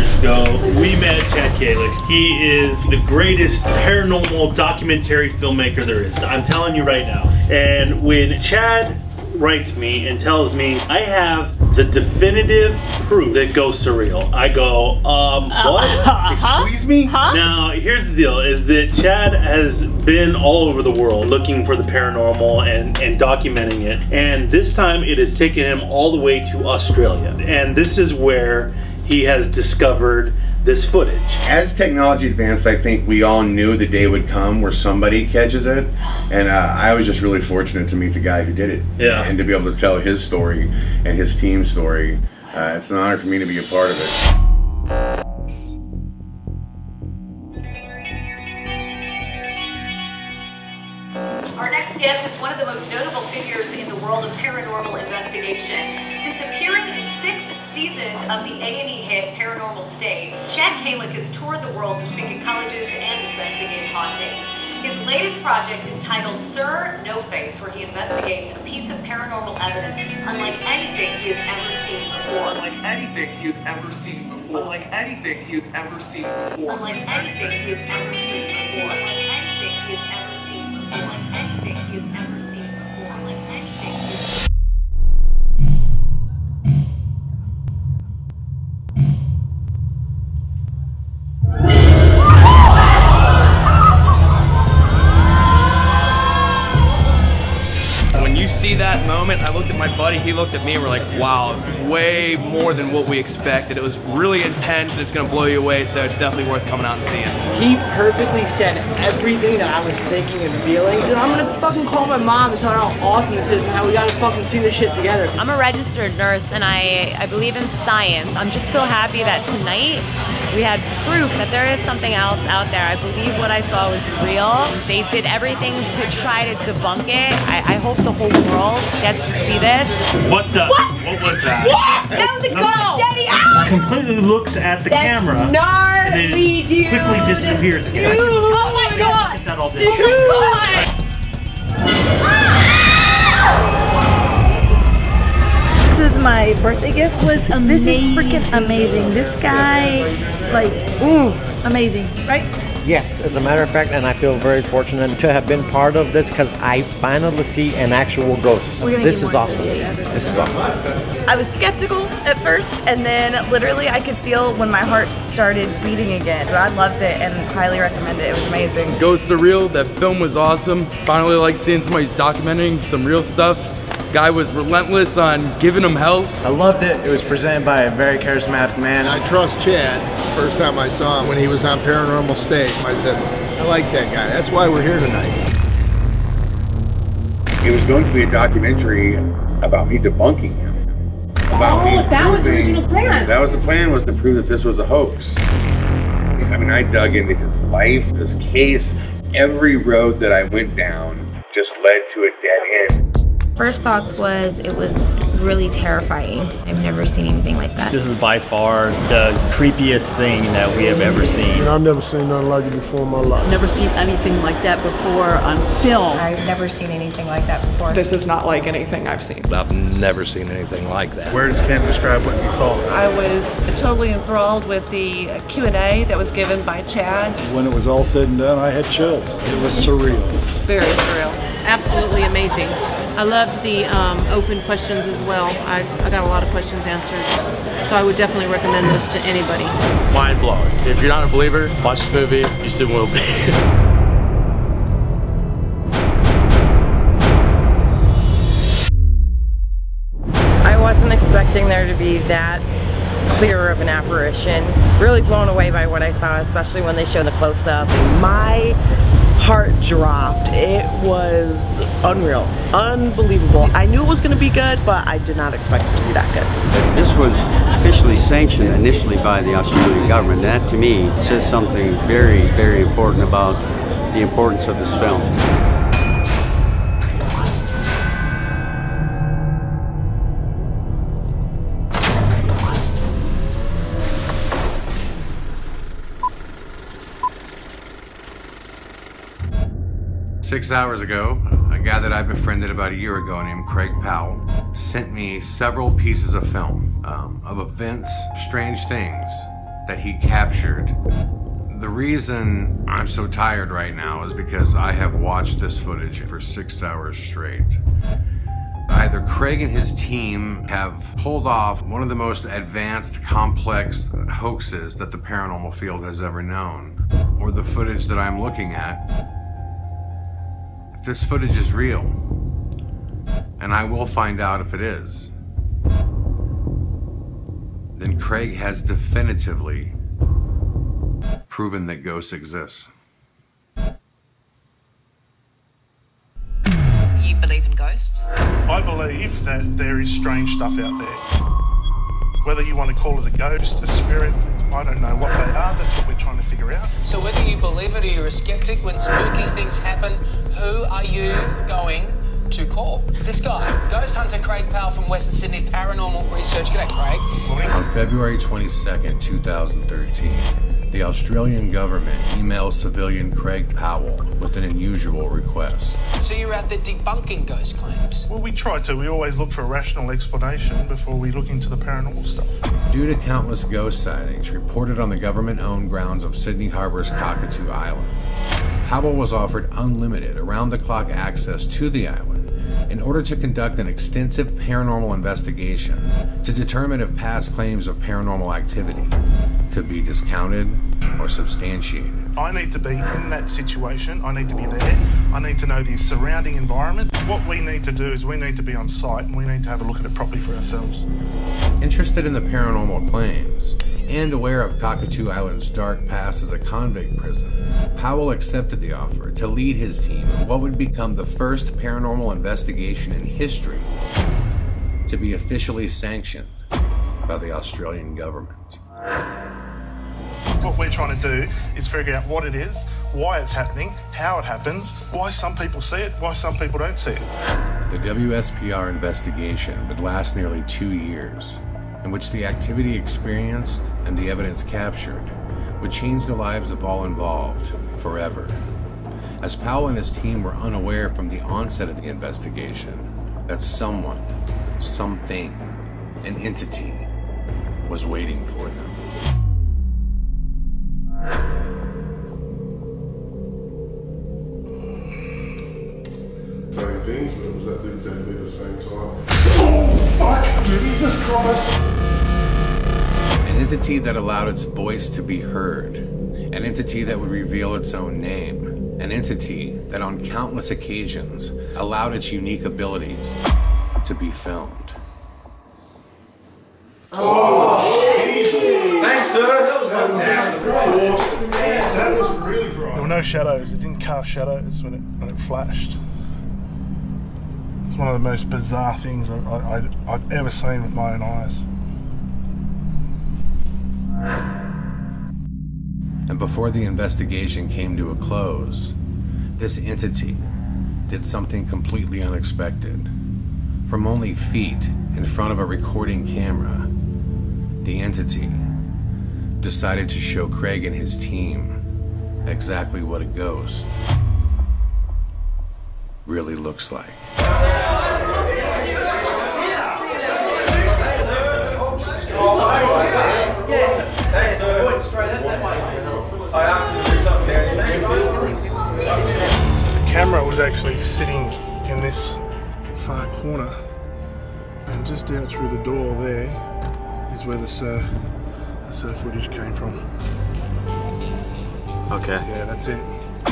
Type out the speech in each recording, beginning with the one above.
years ago, we met Chad Kalick. He is the greatest paranormal documentary filmmaker there is. I'm telling you right now. And when Chad writes me and tells me I have the definitive proof that Ghost Surreal, I go, what? Excuse me? Now, here's the deal, is that Chad has been all over the world looking for the paranormal and documenting it. And this time it has taken him all the way to Australia. And this is where he has discovered this footage. As technology advanced, I think we all knew the day would come where somebody catches it, and I was just really fortunate to meet the guy who did it. Yeah. And to be able to tell his story and his team's story. It's an honor for me to be a part of it. Our next guest is one of the most notable figures in the world of paranormal investigation. Since appearing in 6 seasons of the A&E hit Paranormal State, Chad Kalick has toured the world to speak at colleges and investigate hauntings. His latest project is titled Sir No Face, where he investigates a piece of paranormal evidence unlike anything he has ever seen before. Unlike anything he has ever seen before. Unlike anything he has ever seen before. Unlike anything he has ever seen before. Unlike anything he has ever seen before. Unlike anything he has ever seen before. Unlike anything he has ever see that moment, I looked at my buddy, he looked at me, and we're like, wow, way more than what we expected. It was really intense, and it's gonna blow you away, so it's definitely worth coming out and seeing. He perfectly said everything that I was thinking and feeling. Dude, I'm gonna fucking call my mom and tell her how awesome this is and how we gotta fucking see this shit together. I'm a registered nurse, and I believe in science. I'm just so happy that tonight we had proof that there is something else out there. I believe what I saw was real. They did everything to try to debunk it. I hope the whole world gets to see this. What the? What was that? What? That was a ghost! Debbie, out! Completely looks at the camera. Gnarly, and then quickly disappears again. Oh my god! That all day. This is my birthday gift. Was amazing. This is freaking amazing. This guy, like, ooh, amazing, right? Yes, as a matter of fact, and I feel very fortunate to have been part of this because I finally see an actual ghost. This is awesome. This is awesome. I was skeptical at first, and then literally I could feel when my heart started beating again. But I loved it and highly recommend it. It was amazing. Ghost Surreal, that film was awesome. Finally like seeing somebody who's documenting some real stuff. Guy was relentless on giving them help. I loved it. It was presented by a very charismatic man. I trust Chad. First time I saw him when he was on Paranormal State, I said, I like that guy. That's why we're here tonight. It was going to be a documentary about me debunking him. that was the original plan. That was the plan, was to prove that this was a hoax. I mean, I dug into his life, his case. Every road that I went down just led to a dead end. First thoughts was it was really terrifying. I've never seen anything like that. This is by far the creepiest thing that we have ever seen. And I've never seen nothing like it before in my life. Never seen anything like that before on film. I've never seen anything like that before. This is not like anything I've seen. I've never seen anything like that. Words can't describe what you saw. I was totally enthralled with the Q&A that was given by Chad. When it was all said and done, I had chills. It was surreal. Very surreal. Absolutely amazing. I loved the open questions as well. I got a lot of questions answered. So I would definitely recommend this to anybody. Mind blowing. If you're not a believer, watch this movie. You soon will be. I wasn't expecting there to be that clear of an apparition. Really blown away by what I saw, especially when they show the close-up. My heart dropped. It was unreal, unbelievable. I knew it was going to be good, but I did not expect it to be that good. This was officially sanctioned initially by the Australian government. That to me says something very, very important about the importance of this film. 6 hours ago, a guy that I befriended about a year ago named Craig Powell sent me several pieces of film of events, strange things that he captured. The reason I'm so tired right now is because I have watched this footage for 6 hours straight. Either Craig and his team have pulled off one of the most advanced, complex hoaxes that the paranormal field has ever known, or the footage that I'm looking at, if this footage is real, and I will find out if it is, then Craig has definitively proven that ghosts exist. You believe in ghosts? I believe that there is strange stuff out there. Whether you want to call it a ghost, a spirit, I don't know what they are. That's what we're trying to figure out. So whether you believe it or you're a skeptic, when spooky things happen, who are you going to call? This guy, Ghost Hunter Craig Powell from Western Sydney Paranormal Research. G'day, Craig. On February 22nd, 2013, the Australian government emails civilian Craig Powell with an unusual request. So you're out there debunking ghost claims? Well, we try to. We always look for a rational explanation before we look into the paranormal stuff. Due to countless ghost sightings reported on the government-owned grounds of Sydney Harbour's Cockatoo Island, Powell was offered unlimited, around-the-clock access to the island in order to conduct an extensive paranormal investigation to determine if past claims of paranormal activity could be discounted or substantiated. I need to be in that situation. I need to be there. I need to know the surrounding environment. What we need to do is we need to be on site and we need to have a look at it properly for ourselves. Interested in the paranormal claims and aware of Cockatoo Island's dark past as a convict prison, Powell accepted the offer to lead his team in what would become the first paranormal investigation in history to be officially sanctioned by the Australian government. What we're trying to do is figure out what it is, why it's happening, how it happens, why some people see it, why some people don't see it. The WSPR investigation would last nearly 2 years, in which the activity experienced and the evidence captured would change the lives of all involved forever. As Powell and his team were unaware from the onset of the investigation that someone, something, an entity was waiting for them. Same things, but it was at exactly the same time. Oh, fuck! Jesus Christ! An entity that allowed its voice to be heard. An entity that would reveal its own name. An entity that on countless occasions allowed its unique abilities to be filmed. Oh, Jesus! Thanks, sir. That was awesome. That was really bright. There were no shadows. It didn't cast shadows when it flashed. It's one of the most bizarre things I've ever seen with my own eyes. And before the investigation came to a close, this entity did something completely unexpected. From only feet in front of a recording camera, the entity decided to show Craig and his team exactly what a ghost really looks like. So the camera was actually sitting in this far corner, and just down through the door there is where the surf footage came from. Okay. Yeah, that's it.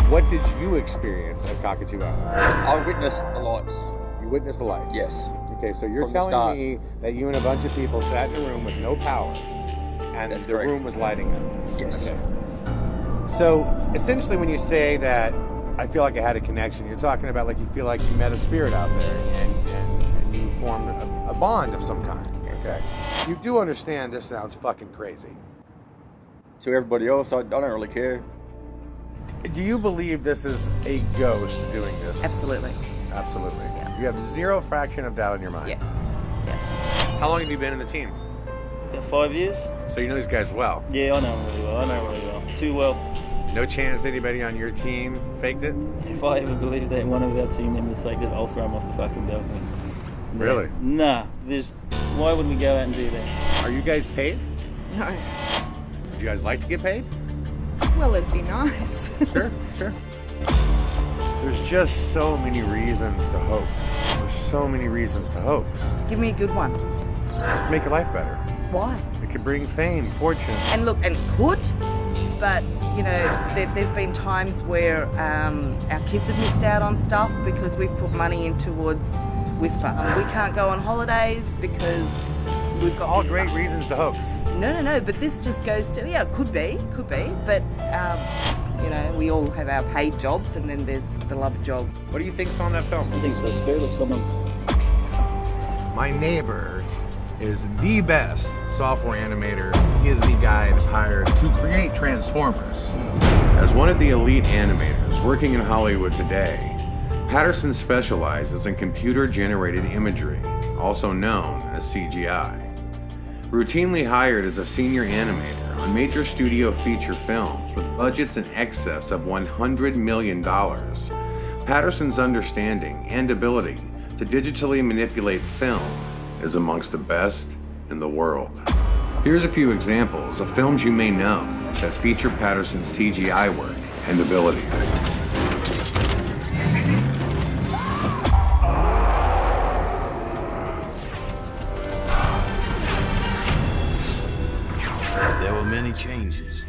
What did you experience at Cockatoo Island? I witnessed the lights. You witnessed the lights? Yes. Okay, so you're From the start. telling me that you and a bunch of people sat in a room with no power, and That's the correct. room was lighting up? Yes. Okay. So essentially when you say that I feel like I had a connection, you're talking about like you feel like you met a spirit out there and you formed a bond of some kind. Yes. Okay. You do understand this sounds fucking crazy. To everybody else, I don't really care. Do you believe this is a ghost doing this? Absolutely. Absolutely. Yeah. You have zero fraction of doubt in your mind. Yeah. How long have you been in the team? 5 years. So you know these guys well? Yeah, I know them really well. I know them really well. Too well. No chance anybody on your team faked it? If I ever believe that one of our team members faked it, I'll throw them off the fucking balcony. Really? Nah. Why would we go out and do that? Are you guys paid? No. Would you guys like to get paid? Well, it'd be nice. Sure. There's just so many reasons to hoax. There's so many reasons to hoax. Give me a good one. Make your life better. Why? It could bring fame, fortune. And look, and it could, but you know, there's been times where our kids have missed out on stuff because we've put money in towards Whisper. We can't go on holidays because we've got all great reasons to hoax. No, but this just goes to, yeah, it could be, but you know, we all have our paid jobs and then there's the love job. What do you think's on that film? I think it's the spirit of someone. My neighbor is the best software animator. He is the guy that's hired to create Transformers. As one of the elite animators working in Hollywood today, Patterson specializes in computer-generated imagery, also known as CGI. Routinely hired as a senior animator on major studio feature films with budgets in excess of $100 million, Patterson's understanding and ability to digitally manipulate film is amongst the best in the world. Here's a few examples of films you may know that feature Patterson's CGI work and abilities. There were many changes.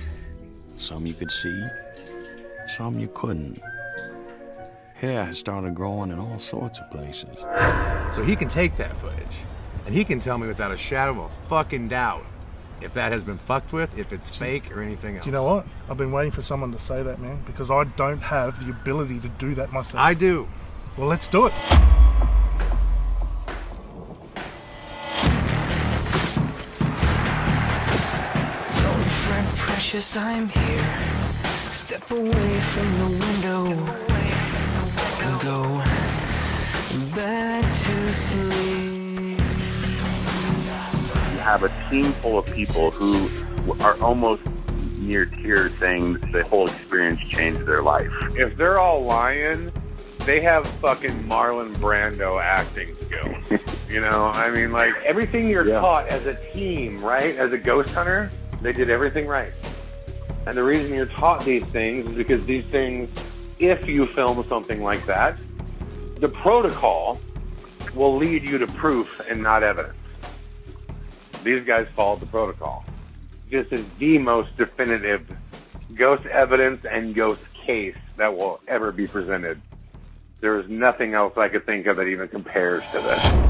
Some you could see, some you couldn't. Hair had started growing in all sorts of places. So he can take that footage, and he can tell me without a shadow of a fucking doubt if that has been fucked with, if it's fake or anything else. Do you know what? I've been waiting for someone to say that, man, because I don't have the ability to do that myself. I do. Well, let's do it. Precious, I'm here. Step away from the window and go back to sleep. You have a team full of people who are almost near tears saying the whole experience changed their life. If they're all lying, they have fucking Marlon Brando acting skills. You know, I mean, like, everything you're taught as a team, right? As a ghost hunter, they did everything right. And the reason you're taught these things is because these things, if you film something like that, the protocol will lead you to proof and not evidence. These guys followed the protocol. This is the most definitive ghost evidence and ghost case that will ever be presented. There is nothing else I could think of that even compares to this.